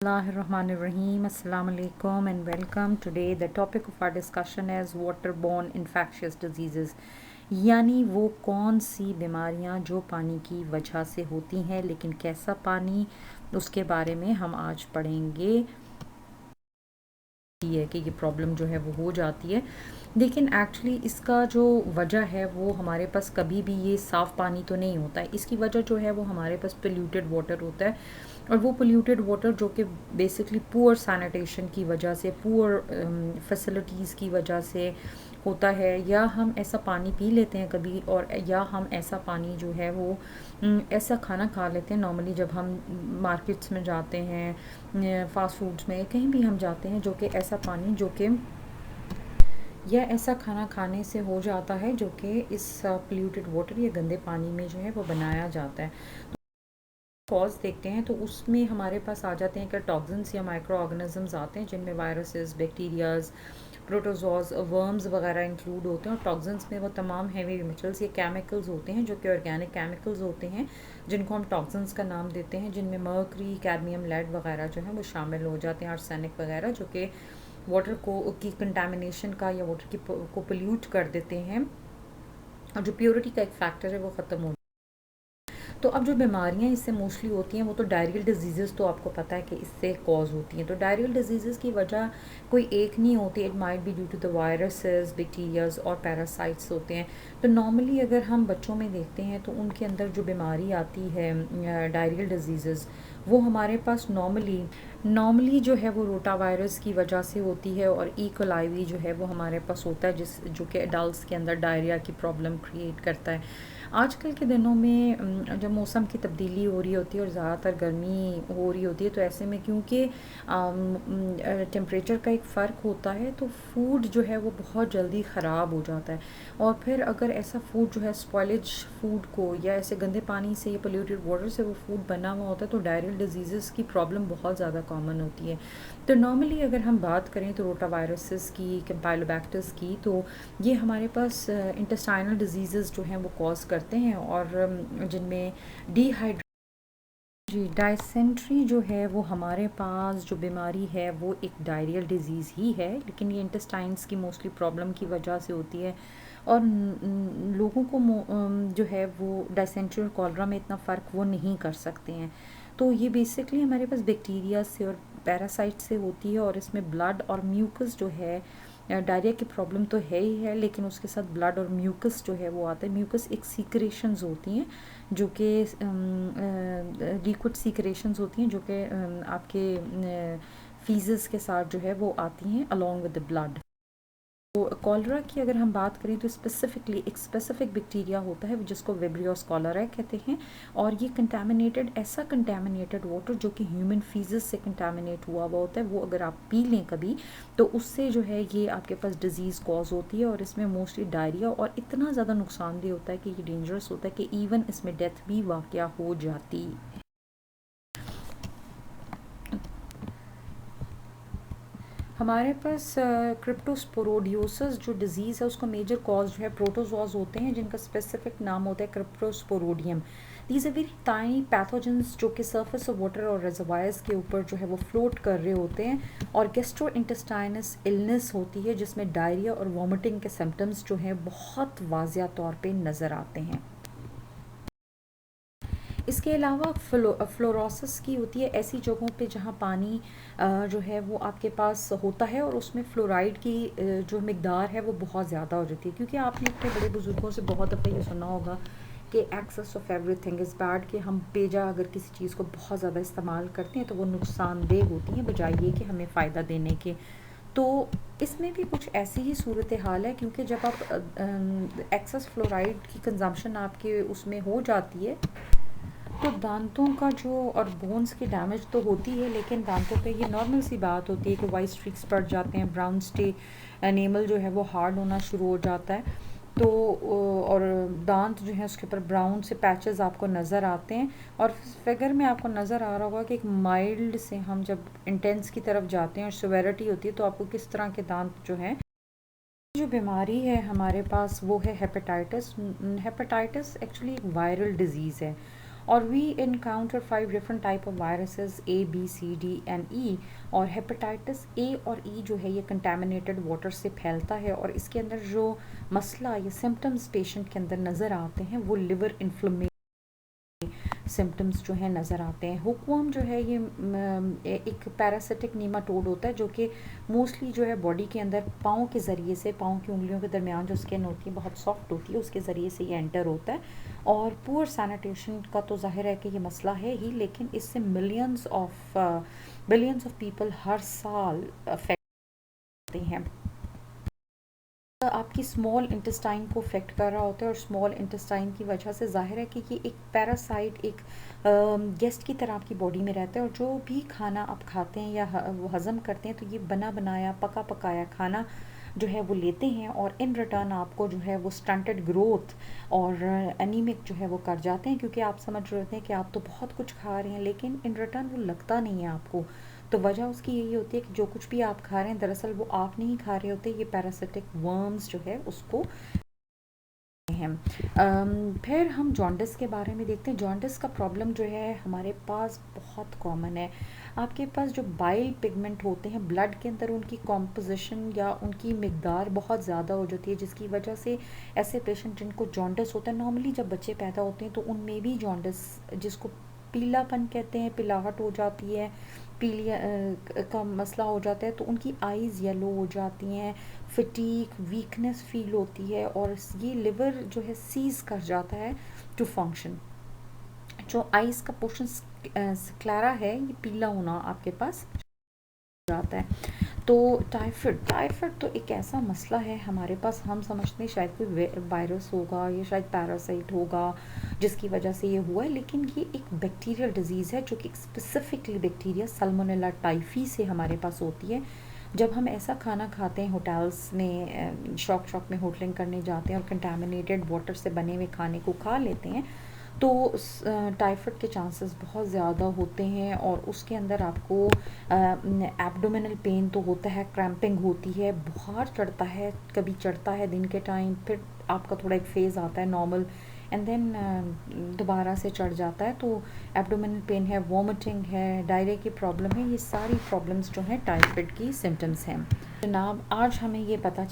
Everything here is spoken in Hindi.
Bismillahirrahmanirrahim. Assalamu alaikum and welcome. Today the topic of our discussion is waterborne infectious diseases, यानी वो कौन सी बीमारियां जो पानी की वजह से होती हैं, लेकिन कैसा पानी, उसके बारे में हम आज पढ़ेंगे। है कि ये प्रॉब्लम जो है वो हो जाती है, लेकिन एक्चुअली इसका जो वजह है वो हमारे पास कभी भी ये साफ़ पानी तो नहीं होता है। इसकी वजह जो है वो हमारे पास पोल्यूटेड वाटर होता है, और वो पोल्यूटेड वाटर जो कि बेसिकली पुअर सैनिटेशन की वजह से, पुअर फैसिलिटीज़ की वजह से होता है, या हम ऐसा पानी पी लेते हैं कभी, और या हम ऐसा पानी जो है वो ऐसा खाना खा लेते हैं नॉर्मली जब हम मार्केट्स में जाते हैं, फ़ास्ट फूड्स में, कहीं भी हम जाते हैं, जो कि ऐसा पानी जो कि या ऐसा खाना खाने से हो जाता है जो कि इस पोल्यूटेड वाटर या गंदे पानी में जो है वो बनाया जाता है। कॉज देखते हैं तो उसमें हमारे पास आ जाते हैं कि टॉक्सिन्स या माइक्रो ऑर्गेनिजम्स आते हैं, जिनमें वायरसेस, बैक्टीरियाज, प्रोटोजोज, वर्म्स वगैरह इंक्लूड होते हैं। और टॉक्सिन्स में वो तमाम हैवी मेटल्स या केमिकल्स होते हैं जो कि ऑर्गेनिक केमिकल्स होते हैं, जिनको हम टॉक्सिन्स का नाम देते हैं, जिनमें मर्करी, कैडमियम, लेड वगैरह जो है वो शामिल हो जाते हैं, आर्सेनिक वगैरह, जो कि वाटर को की कंटामिनेशन का या वाटर की को पोल्यूट कर देते हैं, और जो प्योरिटी का एक फैक्टर है वो ख़त्म हो। तो अब जो बीमारियां इससे मोस्टली होती हैं वो तो डायरियल डिजीज़, तो आपको पता है कि इससे कॉज होती हैं। तो डायरियल डिजीज़ की वजह कोई एक नहीं होती, it might be due to the viruses, bacterias और पैरासाइट्स होते हैं। तो नॉर्मली अगर हम बच्चों में देखते हैं तो उनके अंदर जो बीमारी आती है डायरियल डिजीज़, वो हमारे पास नॉर्मली जो है वो रोटा वायरस की वजह से होती है, और ई कोलाई जो है वो हमारे पास होता है, जो कि एडल्ट्स के अंदर डायरिया की प्रॉब्लम क्रिएट करता है। आजकल के दिनों में जब मौसम की तब्दीली हो रही होती है और ज़्यादातर गर्मी हो रही होती है, तो ऐसे में क्योंकि टेम्परेचर का एक फ़र्क होता है, तो फूड जो है वो बहुत जल्दी ख़राब हो जाता है। और फिर अगर ऐसा फूड जो है स्पॉइलेज फूड को, या ऐसे गंदे पानी से या पोल्यूटेड वाटर से वो फूड बना हुआ होता है, तो डायरियल डिजीज़ की प्रॉब्लम बहुत ज़्यादा कॉमन होती है। तो नॉर्मली अगर हम बात करें तो रोटा वायरसेस की, कैम्पाइलोबैक्टर्स की, तो ये हमारे पास इंटेस्टाइनल डिजीज़ जो हैं वो कॉज करते हैं, और जिनमें डिहाइड्रेशन, जी, डायसेंट्री जो है वो हमारे पास जो बीमारी है वो एक डायरियल डिजीज़ ही है, लेकिन ये इंटेस्टाइन्स की मोस्टली प्रॉब्लम की वजह से होती है। और लोगों को जो है वो डायसेंट्री और कॉलरा में इतना फ़र्क वो नहीं कर सकते हैं। तो ये बेसिकली हमारे पास बैक्टीरिया से और पैरासाइट से होती है, और इसमें ब्लड और म्यूकस जो है, डायरिया की प्रॉब्लम तो है ही है, लेकिन उसके साथ ब्लड और म्यूकस जो है वो आता है। म्यूकस एक सीक्रेशंस होती हैं जो कि लिक्विड सीक्रेशंस होती हैं, जो कि आपके फीसेस के साथ जो है वो आती हैं अलॉन्ग विद द ब्लड। तो कॉलरा की अगर हम बात करें तो स्पेसिफिकली एक स्पेसिफिक बैक्टीरिया होता है जिसको विब्रियोस कॉलरा कहते हैं, और ये कंटामिनेटेड, ऐसा कंटामिनेटेड वाटर जो कि ह्यूमन फीसेस से कंटामिनेट हुआ हुआ होता है, वो अगर आप पी लें कभी, तो उससे जो है ये आपके पास डिजीज़ कॉज होती है, और इसमें मोस्टली डायरिया, और इतना ज़्यादा नुकसानदेह होता है कि ये डेंजरस होता है कि इवन इसमें डेथ भी वाक़या हो जाती। हमारे पास क्रिप्टोस्पोरोडियोसिस जो डिज़ीज़ है उसका मेजर कॉज जो है प्रोटोजोआज होते हैं, जिनका स्पेसिफिक नाम होता है cryptosporidium. These are very tiny pathogens जो कि सरफेस ऑफ वाटर और रिजर्वायर्स के ऊपर जो है वो फ्लोट कर रहे होते हैं, और गैस्ट्रोइंटेस्टाइनस इलनेस होती है, जिसमें डायरिया और वॉमिटिंग के सिम्टम्स जो हैं बहुत वाज़िया तौर पे नज़र आते हैं। इसके अलावा फ्लोरोसिस की होती है ऐसी जगहों पे जहाँ पानी जो है वो आपके पास होता है, और उसमें फ्लोराइड की जो मकदार है वो बहुत ज़्यादा हो जाती है, क्योंकि आपने अपने बड़े बुज़ुर्गों से बहुत दफ़ा ये सुना होगा कि excess of everything is bad, कि हम बेजा अगर किसी चीज़ को बहुत ज़्यादा इस्तेमाल करते हैं तो वो नुकसानदेह होती हैं, बजाय ये कि हमें फ़ायदा देने के। तो इसमें भी कुछ ऐसी ही सूरत हाल है, क्योंकि जब आप एक्सेस फ्लोराइड की कंजम्पशन आपके उसमें हो जाती है, तो दांतों का जो और बोन्स की डैमेज तो होती है, लेकिन दांतों पे ये नॉर्मल सी बात होती है कि वाइट स्ट्रिक्स पड़ जाते हैं, ब्राउन स्टे एनेमल जो है वो हार्ड होना शुरू हो जाता है। तो और दांत जो है उसके ऊपर ब्राउन से पैचेस आपको नज़र आते हैं, और फिगर में आपको नज़र आ रहा होगा कि एक माइल्ड से हम जब इंटेंस की तरफ जाते हैं और सिवेरिटी होती है, तो आपको किस तरह के दांत जो हैं। जो बीमारी है हमारे पास वो है हेपेटाइटिस। हेपेटाइटिस एक्चुअली एक वायरल डिज़ीज़ है, और we encounter 5 different type of viruses A B C D and E। और हेपेटाइटिस ए और ई जो है ये कंटेमिनेटेड वाटर से फैलता है, और इसके अंदर जो मसला या सिम्टम्स पेशेंट के अंदर नज़र आते हैं वो लिवर इन्फ्लेमेशन सिम्टम्स जो हैं नज़र आते हैं। हुकवर्म जो है ये एक पैरासिटिक नीमाटोड होता है जो कि मोस्टली जो है बॉडी के अंदर पाँव के ज़रिए से, पाँव की उंगलियों के दरमियान जो स्किन होती है बहुत सॉफ्ट होती है, उसके ज़रिए से ये एंटर होता है। और पुअर सैनिटेशन का तो ज़ाहिर है कि ये मसला है ही, लेकिन इससे बिलियंस ऑफ पीपल हर साल अफेक्ट होते हैं। आपकी स्मॉल इंटेस्टाइन को अफेक्ट कर रहा होता है, और स्मॉल इंटेस्टाइन की वजह से ज़ाहिर है कि ये एक पैरासाइट, एक गेस्ट की तरह आपकी बॉडी में रहता है, और जो भी खाना आप खाते हैं या वो हज़म करते हैं तो ये बना बनाया पका पकाया खाना जो है वो लेते हैं, और इन रिटर्न आपको जो है वो स्टंटेड ग्रोथ और एनीमिक जो है वो कर जाते हैं, क्योंकि आप समझ रहे होते हैं कि आप तो बहुत कुछ खा रहे हैं लेकिन इन रिटर्न वो लगता नहीं है आपको। तो वजह उसकी यही होती है कि जो कुछ भी आप खा रहे हैं दरअसल वो आप नहीं खा रहे होते, ये पैरासिटिक वर्म्स जो है उसको हैं। फिर हम जॉन्डिस के बारे में देखते हैं। जॉन्डिस का प्रॉब्लम जो है हमारे पास बहुत कॉमन है। आपके पास जो बाइल पिगमेंट होते हैं ब्लड के अंदर, उनकी कॉम्पोजिशन या उनकी मिकदार बहुत ज़्यादा हो जाती है, जिसकी वजह से ऐसे पेशेंट जिनको जॉन्डिस होता है, नॉर्मली जब बच्चे पैदा होते हैं तो उनमें भी जॉन्डिस, जिसको पीलापन कहते हैं, पिलाहट हो जाती है, पीलिया का मसला हो जाता है, तो उनकी आइज़ येलो हो जाती हैं, फटीक वीकनेस फील होती है, और ये लिवर जो है सीज कर जाता है टू फंक्शन। जो आइज़ का पोर्शन स्क्लेरा है, ये पीला होना आपके पास जाता है। तो टाइफाइड तो एक ऐसा मसला है हमारे पास, हम समझते हैं शायद कोई वायरस होगा या शायद पैरासाइट होगा जिसकी वजह से ये हुआ है, लेकिन ये एक बैक्टीरियल डिजीज़ है जो कि स्पेसिफिकली बैक्टीरिया सल्मोनेला टाइफी से हमारे पास होती है। जब हम ऐसा खाना खाते हैं होटल्स में, शॉप में होटलिंग करने जाते हैं और कंटामिनेटेड वाटर से बने हुए खाने को खा लेते हैं, तो टाइफाइड के चांसेस बहुत ज़्यादा होते हैं, और उसके अंदर आपको एब्डोमिनल पेन तो होता है, क्रैम्पिंग होती है, बुखार चढ़ता है, कभी चढ़ता है दिन के टाइम, फिर आपका थोड़ा एक फेज़ आता है नॉर्मल, एंड देन दोबारा से चढ़ जाता है। तो एब्डोमिनल पेन है, वॉमिटिंग है, डायरिया की प्रॉब्लम है, ये सारी प्रॉब्लम्स जो हैं टाइफाइड की सिम्टम्स हैं। जनाब आज हमें ये पता